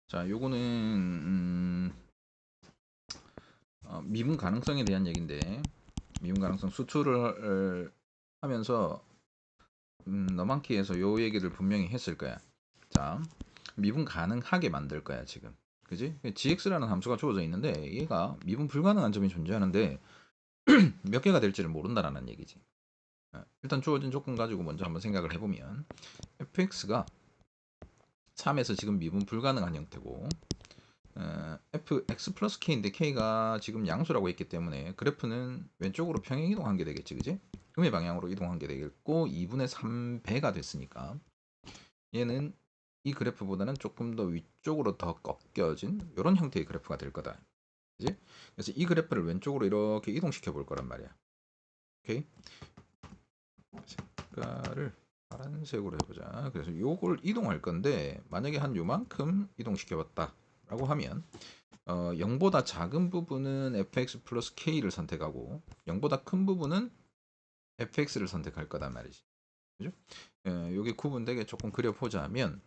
자, 요거는 미분 가능성에 대한 얘기인데, 미분 가능성 수출을 하면서 너만키에서 요 얘기를 분명히 했을 거야. 자, 미분 가능하게 만들 거야 지금. 그지? gx라는 함수가 주어져 있는데 얘가 미분 불가능한 점이 존재하는데 몇 개가 될지를 모른다라는 얘기지. 일단 주어진 조건 가지고 먼저 한번 생각을 해보면 fx가 3에서 지금 미분 불가능한 형태고, fx 플러스 k인데 k가 지금 양수라고 했기 때문에 그래프는 왼쪽으로 평행 이동한 게 되겠지, 그지? 음의 방향으로 이동한 게 되겠고 2분의 3배가 됐으니까 얘는 이 그래프보다는 조금 더 위쪽으로 더 꺾여진 이런 형태의 그래프가 될 거다, 그지? 그래서 이 그래프를 왼쪽으로 이렇게 이동시켜 볼 거란 말이야. 오케이? 색깔을 파란색으로 해보자. 그래서 요걸 이동할 건데 만약에 한 요만큼 이동시켜 봤다 라고 하면 0보다 작은 부분은 fx 플러스 k를 선택하고 0보다 큰 부분은 fx를 선택할 거단 말이지. 그죠? 요게 구분되게 조금 그려보자면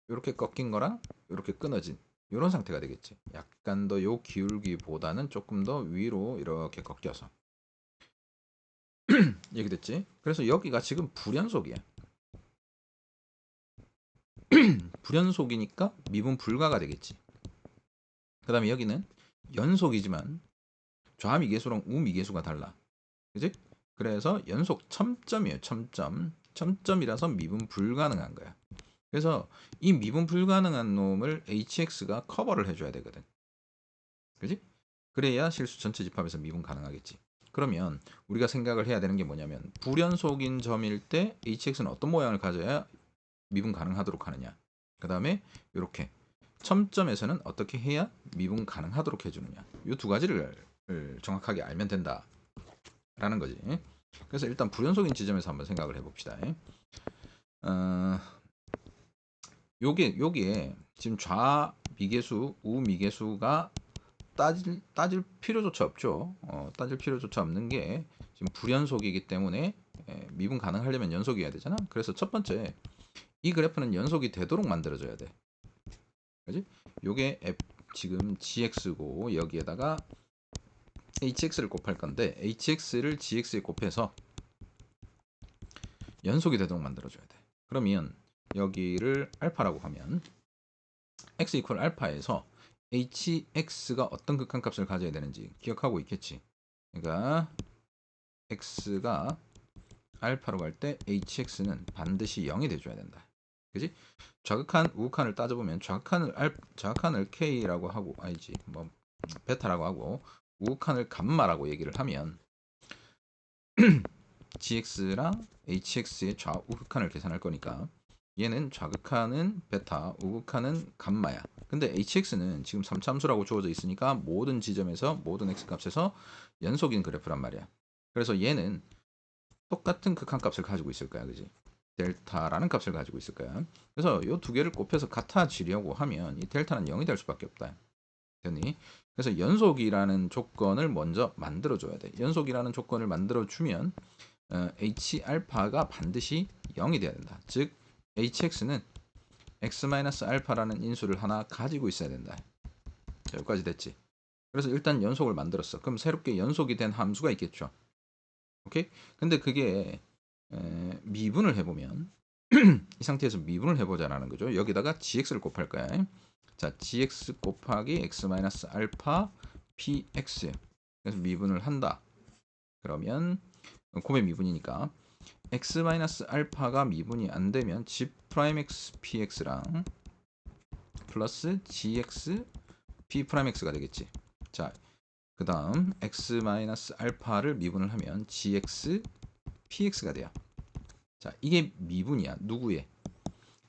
이렇게 꺾인 거랑 이렇게 끊어진 이런 상태가 되겠지. 약간 더 요 기울기보다는 조금 더 위로 이렇게 꺾여서 얘기됐지. 그래서 여기가 지금 불연속이야. 불연속이니까 미분 불가가 되겠지. 그 다음에 여기는 연속이지만 좌미계수랑 우미계수가 달라. 그지? 그래서 연속 첨점이에요. 첨점. 첨점이라서 미분 불가능한 거야. 그래서 이 미분 불가능한 놈을 hx가 커버를 해줘야 되거든. 그지? 그래야 실수 전체 집합에서 미분 가능하겠지. 그러면 우리가 생각을 해야 되는 게 뭐냐면 불연속인 점일 때 hx는 어떤 모양을 가져야 미분 가능하도록 하느냐. 그 다음에 이렇게 첨점에서는 어떻게 해야 미분 가능하도록 해주느냐. 이 두 가지를 정확하게 알면 된다라는 거지. 그래서 일단 불연속인 지점에서 한번 생각을 해봅시다. 어, 요게 지금 좌미계수, 우미계수가 따질 필요조차 없죠. 따질 필요조차 없는 게 지금 불연속이기 때문에 미분 가능하려면 연속이어야 되잖아. 그래서 첫 번째 이 그래프는 연속이 되도록 만들어줘야 돼. 그지? 요게 지금 gx고 여기에다가 hx를 곱할 건데 hx를 gx에 곱해서 연속이 되도록 만들어줘야 돼. 그러면 여기를 알파라고 하면 x 이퀄 알파에서 hx가 어떤 극한값을 가져야 되는지 기억하고 있겠지. 그러니까 x가 알파로 갈 때 hx는 반드시 0이 돼줘야 된다. 그지? 좌극한 우극한을 따져보면 좌극한을 k라고 하고 아니지 뭐 베타라고 하고 우극한을 감마라고 얘기를 하면 gx랑 hx의 좌우극한을 계산할 거니까 얘는 좌극한은 베타, 우극한은 감마야. 근데 hx는 지금 3참수라고 주어져 있으니까 모든 지점에서 모든 x값에서 연속인 그래프란 말이야. 그래서 얘는 똑같은 극한값을 가지고 있을 거야, 그지? 델타라는 값을 가지고 있을 거야. 그래서 이 두 개를 곱해서 같아지려고 하면 이 델타는 0이 될 수밖에 없다. 되니? 그래서 연속이라는 조건을 먼저 만들어줘야 돼. 연속이라는 조건을 만들어주면 h 알파가 반드시 0이 돼야 된다. 즉 hx는 x-알파라는 인수를 하나 가지고 있어야 된다. 자, 여기까지 됐지. 그래서 일단 연속을 만들었어. 그럼 새롭게 연속이 된 함수가 있겠죠. 오케이? 근데 그게 미분을 해보면 이 상태에서 미분을 해보자라는 거죠. 여기다가 gx를 곱할 거야. 자, gx 곱하기 x-알파 px. 그래서 미분을 한다. 그러면 곱의 미분이니까 x-알파가 미분이 안 되면 g'x px랑 플러스 gx p'x가 되겠지. 자, 그 다음 x-알파를 미분을 하면 gx px가 돼요. 자, 이게 미분이야. 누구의?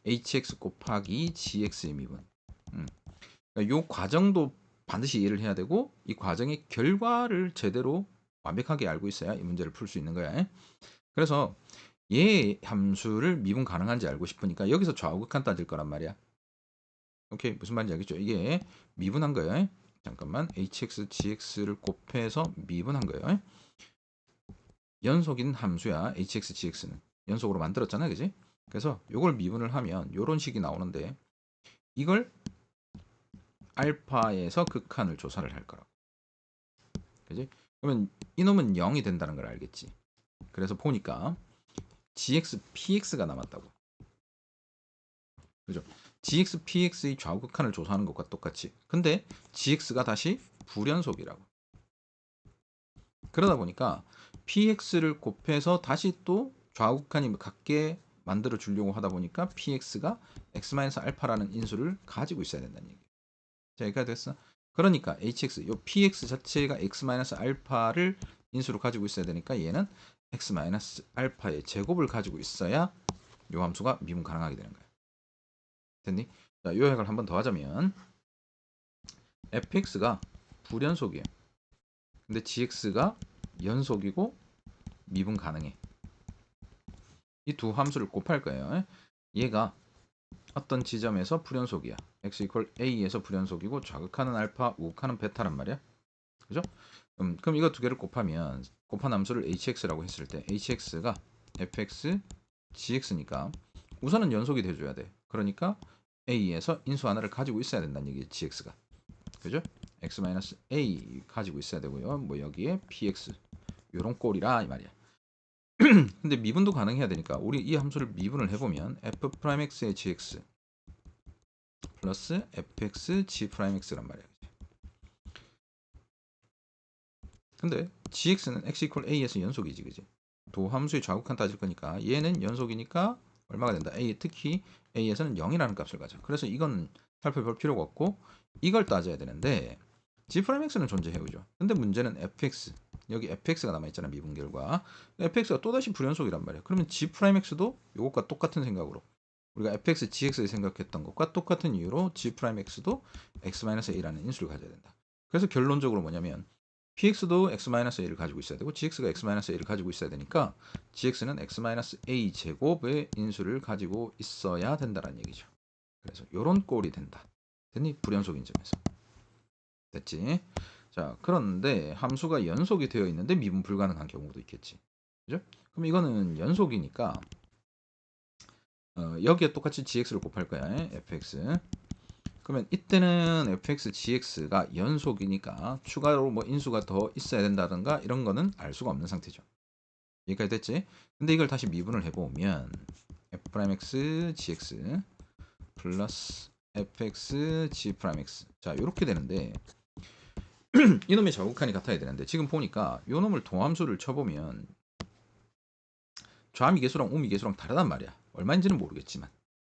hx 곱하기 gx의 미분. 그러니까 요 과정도 반드시 이해를 해야 되고 이 과정의 결과를 제대로 완벽하게 알고 있어야 이 문제를 풀 수 있는 거야. 그래서 얘 함수를 미분 가능한지 알고 싶으니까 여기서 좌우극한 따질 거란 말이야. 오케이, 무슨 말인지 알겠죠? 이게 미분한 거예요. 잠깐만, hx, gx를 곱해서 미분한 거예요. 연속인 함수야, hx, gx는. 연속으로 만들었잖아, 그지? 그래서 이걸 미분을 하면 이런 식이 나오는데 이걸 알파에서 극한을 조사를 할 거라고. 그지? 그러면 이놈은 0이 된다는 걸 알겠지. 그래서 보니까 gx, px가 남았다고. 그죠? gx, px의 좌우 극한을 조사하는 것과 똑같이. 근데 gx가 다시 불연속이라고. 그러다 보니까 px를 곱해서 다시 또 좌우 극한이 같게 만들어 주려고 하다 보니까 px가 x-알파라는 인수를 가지고 있어야 된다는 얘기예요. 자, 여기까지 됐어? 그러니까 hx, 요 px 자체가 x-알파를 인수로 가지고 있어야 되니까 얘는 x-알파의 제곱을 가지고 있어야 요 함수가 미분 가능하게 되는 거야. 됐니? 자, 요약을 한번 더 하자면 fx가 불연속이에요. 근데 gx가 연속이고 미분 가능해. 이 두 함수를 곱할 거예요. 얘가 어떤 지점에서 불연속이야. x a에서 불연속이고 좌극하는 알파, 우극하는 베타란 말이야. 그죠? 그럼 이거 두 개를 곱하면 곱한 함수를 hx라고 했을 때 hx가 fx gx니까 우선은 연속이 돼줘야 돼. 그러니까 a에서 인수 하나를 가지고 있어야 된다는 얘기지, gx가. 그죠? x-a 가지고 있어야 되고요. 뭐 여기에 px 요런 꼴이라 이 말이야. 근데 미분도 가능해야 되니까 우리 이 함수를 미분을 해보면 f'x의 gx 플러스 fx g'x란 말이야. 근데 gx는 x a에서 연속이지, 그지? 도 함수의 좌우칸 따질 거니까 얘는 연속이니까 얼마가 된다? a 특히 a에서는 0이라는 값을 가져. 그래서 이건 살펴볼 필요가 없고 이걸 따져야 되는데 g'x는 존재해요, 그죠? 근데 문제는 fx 여기 fx가 남아있잖아, 미분 결과. fx가 또다시 불연속이란 말이야. 그러면 g'x도 이것과 똑같은 생각으로 우리가 fx, gx를 생각했던 것과 똑같은 이유로 g'x도 x-a라는 인수를 가져야 된다. 그래서 결론적으로 뭐냐면 px도 x-a를 가지고 있어야 되고 gx가 x-a를 가지고 있어야 되니까 gx는 x-a 제곱의 인수를 가지고 있어야 된다는 얘기죠. 그래서 요런 꼴이 된다. 됐니? 불연속 인점에서. 됐지? 자, 그런데 함수가 연속이 되어 있는데 미분 불가능한 경우도 있겠지. 그죠? 그럼 이거는 연속이니까 여기에 똑같이 gx를 곱할 거야. fx. 그러면 이때는 fx, gx가 연속이니까 추가로 뭐 인수가 더 있어야 된다든가 이런 거는 알 수가 없는 상태죠. 여기까지 됐지? 근데 이걸 다시 미분을 해보면 f'x, gx 플러스 fx, g'x 자, 이렇게 되는데 이놈의 좌우칸이 같아야 되는데 지금 보니까 이 놈을 동함수를 쳐보면 좌미계수랑 우미계수랑 다르단 말이야. 얼마인지는 모르겠지만.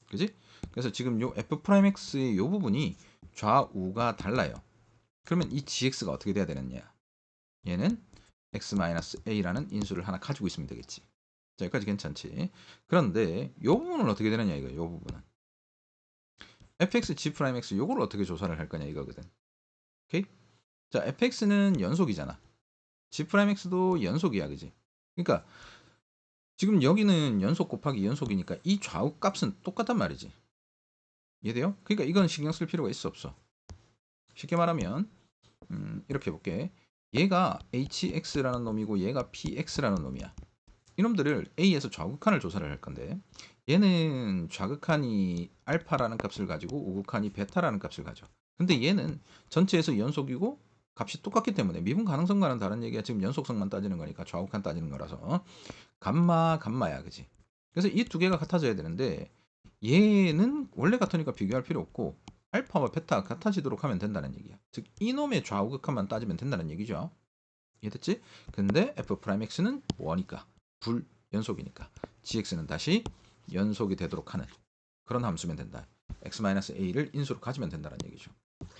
그지? 그래서 지금 요 f'x의 요 부분이 좌우가 달라요. 그러면 이 gx가 어떻게 돼야 되느냐? 얘는 x-a라는 인수를 하나 가지고 있으면 되겠지. 자, 여기까지 괜찮지? 그런데 요 부분은 어떻게 되느냐 이거. 요 부분은 fx, g'x 요걸 어떻게 조사를 할 거냐 이거거든. 오케이? 자, fx는 연속이잖아. g'x도 연속이야, 그지? 그러니까 지금 여기는 연속 곱하기 연속이니까 이 좌우 값은 똑같단 말이지. 이해돼요? 그러니까 이건 신경 쓸 필요가 있어 없어? 쉽게 말하면 이렇게 해볼게. 얘가 hx라는 놈이고 얘가 px라는 놈이야. 이놈들을 a에서 좌극한을 조사를 할 건데 얘는 좌극한이 알파라는 값을 가지고 우극한이 베타라는 값을 가져. 근데 얘는 전체에서 연속이고 값이 똑같기 때문에 미분 가능성과는 다른 얘기야. 지금 연속성만 따지는 거니까 좌우칸 따지는 거라서 감마야, 그지? 그래서 이 두 개가 같아져야 되는데 얘는 원래 같으니까 비교할 필요 없고 알파와 베타가 같아지도록 하면 된다는 얘기야. 즉 이놈의 좌우극한만 따지면 된다는 얘기죠. 이해됐지? 근데 f'x는 뭐니까 불연속이니까 gx는 다시 연속이 되도록 하는 그런 함수면 된다. x-a를 인수로 가지면 된다는 얘기죠.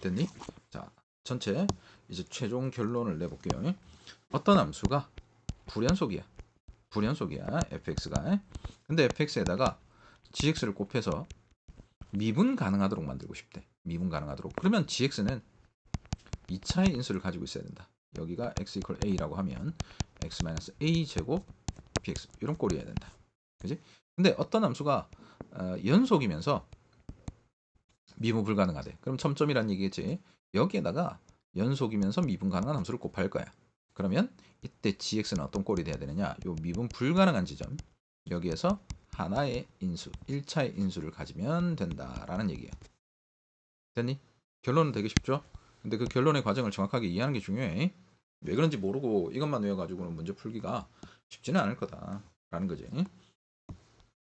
됐니? 자, 전체 이제 최종 결론을 내볼게요. 어떤 함수가 불연속이야. fx가. 근데 fx에다가 gx를 곱해서 미분 가능하도록 만들고 싶대. 미분 가능하도록. 그러면 gx는 2차의 인수를 가지고 있어야 된다. 여기가 x a라고 하면 x-a 제곱 px 이런 꼴이어야 된다. 그지? 근데 어떤 함수가 연속이면서 미분 불가능하대. 그럼 첨점이란 얘기겠지. 여기에다가 연속이면서 미분 가능한 함수를 곱할 거야. 그러면 이때 gx는 어떤 꼴이 돼야 되느냐? 요 미분 불가능한 지점 여기에서 하나의 인수, 1차의 인수를 가지면 된다라는 얘기야. 됐니? 결론은 되게 쉽죠. 근데 그 결론의 과정을 정확하게 이해하는 게 중요해. 왜 그런지 모르고 이것만 외워가지고는 문제 풀기가 쉽지는 않을 거다라는 거지.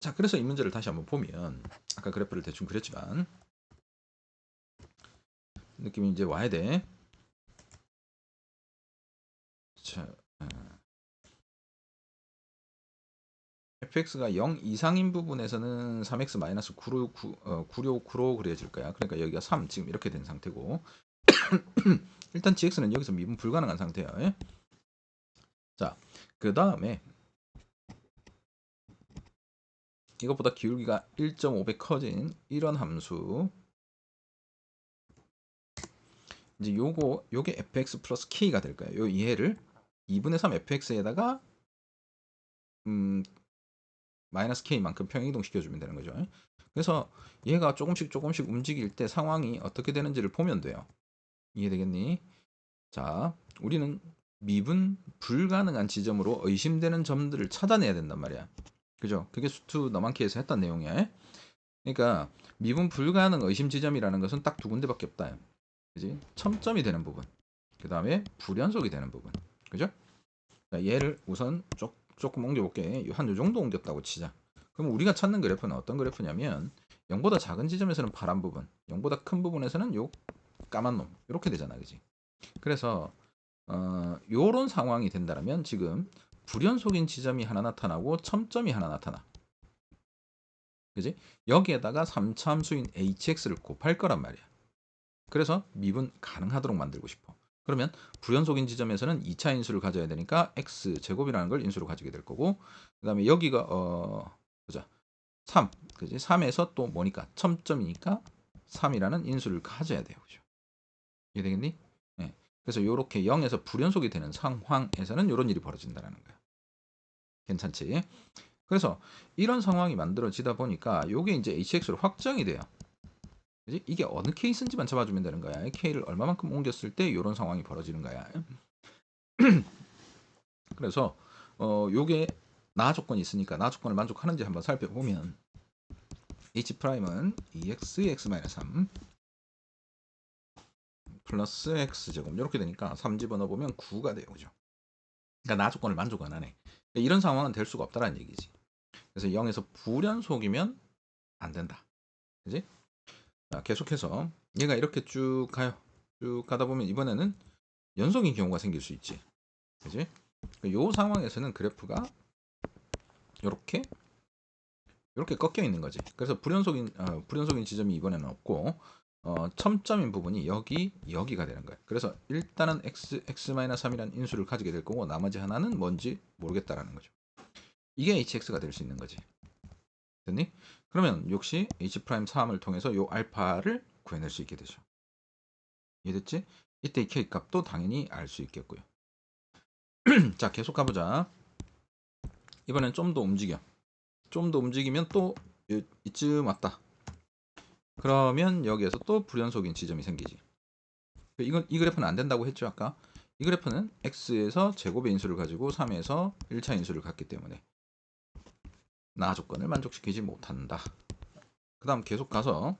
자, 그래서 이 문제를 다시 한번 보면 아까 그래프를 대충 그렸지만 느낌이 이제 와야 돼. 자, fx가 0 이상인 부분에서는 3x-969로 그려질 거야. 그러니까 여기가 3 지금 이렇게 된 상태고 일단 gx는 여기서 미분 불가능한 상태야. 예? 자, 그 다음에 이것보다 기울기가 1.5배 커진 이런 함수 이제 요게 fx 플러스 k가 될 거예요. 요 이해를 2분의 3 fx에다가 마이너스 k만큼 평행이동 시켜주면 되는 거죠. 그래서 얘가 조금씩 움직일 때 상황이 어떻게 되는지를 보면 돼요. 이해되겠니? 자, 우리는 미분 불가능한 지점으로 의심되는 점들을 찾아내야 된단 말이야. 그죠? 그게 수투 너만키에서 했던 내용이야. 그러니까 미분 불가능 의심 지점이라는 것은 딱 두 군데밖에 없다. 그지? 첨점이 되는 부분. 그 다음에 불연속이 되는 부분. 그죠? 자, 얘를 우선 조금 옮겨볼게. 한 요 정도 옮겼다고 치자. 그럼 우리가 찾는 그래프는 어떤 그래프냐면 0보다 작은 지점에서는 파란 부분, 0보다 큰 부분에서는 요 까만 놈 이렇게 되잖아, 그지? 그래서 요런 상황이 된다면 지금 불연속인 지점이 하나 나타나고 첨점이 하나 나타나. 그지? 여기에다가 3차 함수인 hx를 곱할 거란 말이야. 그래서 미분 가능하도록 만들고 싶어. 그러면 불연속인 지점에서는 2차 인수를 가져야 되니까 x제곱이라는 걸 인수로 가지게 될 거고 그 다음에 여기가 보자 3 그지 3에서 또 뭐니까 첨점이니까 3이라는 인수를 가져야 돼요. 그죠? 이해되겠니? 네. 그래서 이렇게 0에서 불연속이 되는 상황에서는 이런 일이 벌어진다는 거야. 괜찮지? 그래서 이런 상황이 만들어지다 보니까 이게 이제 hx로 확정이 돼요. 그치? 이게 어느 케이스인지만 잡아주면 되는 거야. k를 얼마만큼 옮겼을 때 이런 상황이 벌어지는 거야. 그래서 요게 나 조건이 있으니까 나 조건을 만족하는지 한번 살펴보면 h'은 2x-3 플러스 x제곱 이렇게 되니까 3 집어넣어보면 9가 돼요. 그죠? 그러니까 나 조건을 만족 안 하네. 이런 상황은 될 수가 없다는 얘기지. 그래서 0에서 불연속이면 안 된다. 그지? 자, 계속해서 얘가 이렇게 쭉 가요. 쭉 가다 보면 이번에는 연속인 경우가 생길 수 있지. 그지? 이 상황에서는 그래프가 이렇게 꺾여 있는 거지. 그래서 불연속인 지점이 이번에는 없고 첨점인 부분이 여기가 되는 거야. 그래서 일단은 x-3이라는 인수를 가지게 될 거고 나머지 하나는 뭔지 모르겠다라는 거죠. 이게 hx가 될 수 있는 거지. 됐니? 그러면 역시 h'3을 통해서 요 알파를 구해낼 수 있게 되죠. 이해됐지? 이때 이 k 값도 당연히 알 수 있겠고요. 자, 계속 가보자. 이번엔 좀 더 움직여. 좀 더 움직이면 또 이쯤 왔다. 그러면 여기에서 또 불연속인 지점이 생기지. 이 그래프는 안 된다고 했죠, 아까? 이 그래프는 x에서 제곱의 인수를 가지고 3에서 1차 인수를 갖기 때문에 나 조건을 만족시키지 못한다. 그 다음 계속 가서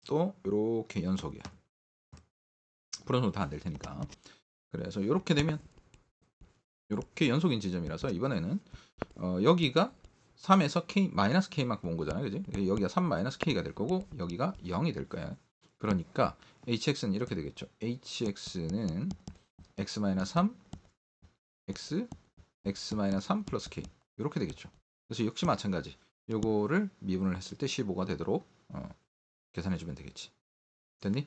또 이렇게 연속이야. 불연속 다 안 될 테니까. 그래서 이렇게 되면 이렇게 연속인 지점이라서 이번에는 여기가 3에서 k 마이너스 k만큼 온 거잖아요, 그지? 여기가 3 마이너스 k가 될 거고 여기가 0이 될 거야. 그러니까 hx는 이렇게 되겠죠. hx는 x 마이너스 3 x 마이너스 3 플러스 k 이렇게 되겠죠. 그래서 역시 마찬가지. 요거를 미분을 했을 때 15가 되도록 계산해주면 되겠지. 됐니?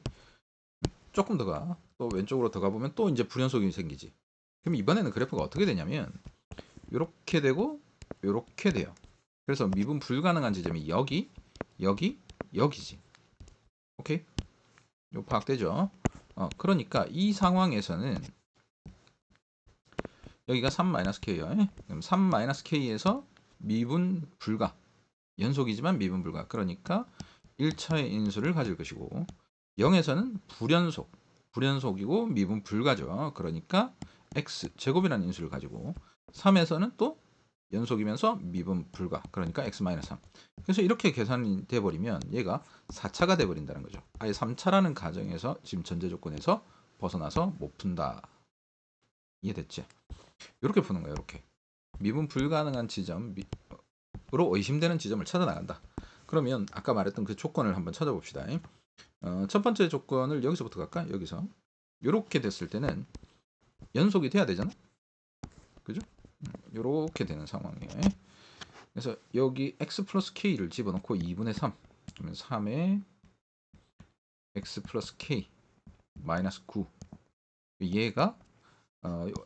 조금 더 가. 또 왼쪽으로 더 가보면 또 이제 불연속이 생기지. 그럼 이번에는 그래프가 어떻게 되냐면 이렇게 되고 이렇게 돼요. 그래서 미분 불가능한 지점이 여기지. 오케이? 요 파악되죠? 그러니까 이 상황에서는 여기가 3-K예요. 그럼 3-K에서 미분 불가. 연속이지만 미분 불가. 그러니까 1차의 인수를 가질 것이고 0에서는 불연속이고 미분 불가죠. 그러니까 x 제곱이라는 인수를 가지고 3에서는 또 연속이면서 미분 불가. 그러니까 x-3. 그래서 이렇게 계산이 돼버리면 얘가 4차가 돼버린다는 거죠. 아예 3차라는 가정에서 지금 전제 조건에서 벗어나서 못 푼다. 이해됐지? 이렇게 푸는 거예요. 이렇게 미분 불가능한 지점으로 의심되는 지점을 찾아 나간다. 그러면 아까 말했던 그 조건을 한번 찾아봅시다. 첫 번째 조건을 여기서부터 갈까? 여기서 이렇게 됐을 때는 연속이 돼야 되잖아. 그죠? 이렇게 되는 상황이에요. 그래서 여기 x 플러스 k를 집어넣고 2분의 3 그러면 3에 x 플러스 k 마이너스 9 얘가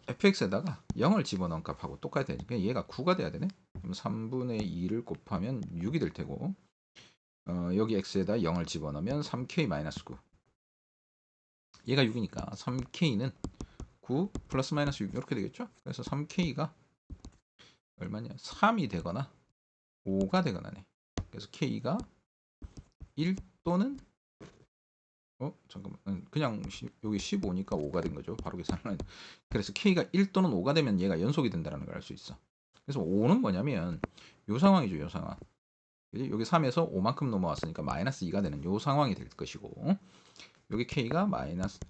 fx에다가 0을 집어넣은 값하고 똑같아야 되니까 얘가 9가 돼야 되네. 그럼 3분의 2를 곱하면 6이 될 테고 여기 x에다 0을 집어넣으면 3k 마이너스 9 얘가 6이니까 3k는 9 플러스 마이너스 6 이렇게 되겠죠. 그래서 3k가 얼마냐 3이 되거나 5가 되거나네. 그래서 k가 1 또는 잠깐만 그냥 여기 15니까 5가 된 거죠. 바로 계산은. 그래서 k가 1 또는 5가 되면 얘가 연속이 된다는 걸 알 수 있어. 그래서 5는 뭐냐면 요 상황이죠. 요 상황. 여기 3에서 5만큼 넘어왔으니까 마이너스 2가 되는 요 상황이 될 것이고 여기 k가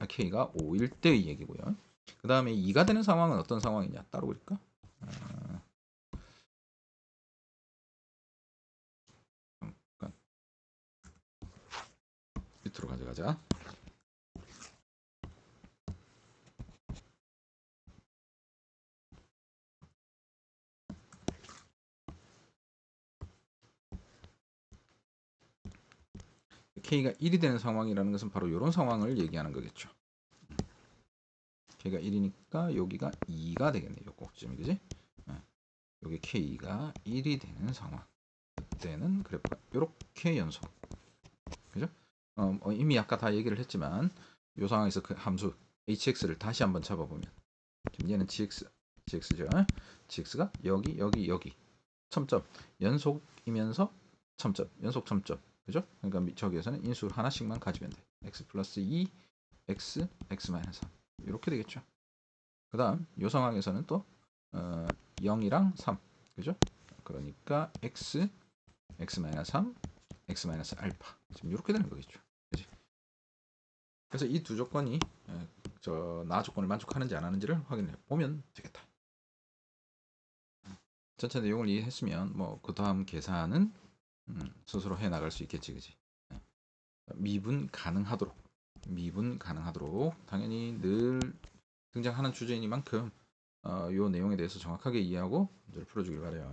k가 5일 때의 얘기고요. 그 다음에 2가 되는 상황은 어떤 상황이냐 따로 볼까? 잠깐 밑으로 가져가자. k가 1이 되는 상황이라는 것은 바로 이런 상황을 얘기하는 거겠죠. k가 1이니까 여기가 2가 되겠네요. 꼭지점이 그지? 여기 k가 1이 되는 상황. 그때는 그래프가 이렇게 연속. 그죠? 이미 아까 다 얘기를 했지만 이 상황에서 그 함수 hx를 다시 한번 잡아보면 지금 얘는 gx죠. gx가 여기 첨점 연속이면서 첨점 연속 첨점 그죠? 그러니까 저기에서는 인수 하나씩만 가지면 돼. x 플러스 2 x 마이너스 3 이렇게 되겠죠. 그 다음 이 상황에서는 또 0이랑 3 그죠? 그러니까 x 마이너스 3 x 마이너스 알파 지금 이렇게 되는 거겠죠. 그치? 그래서 이 두 조건이 나 조건을 만족하는지 안 하는지를 확인해 보면 되겠다. 전체 내용을 이해했으면 뭐 그 다음 계산은 스스로 해 나갈 수 있겠지, 그지? 미분 가능하도록 당연히 늘 등장하는 주제이니만큼 이 내용에 대해서 정확하게 이해하고 문제를 풀어주길 바래요.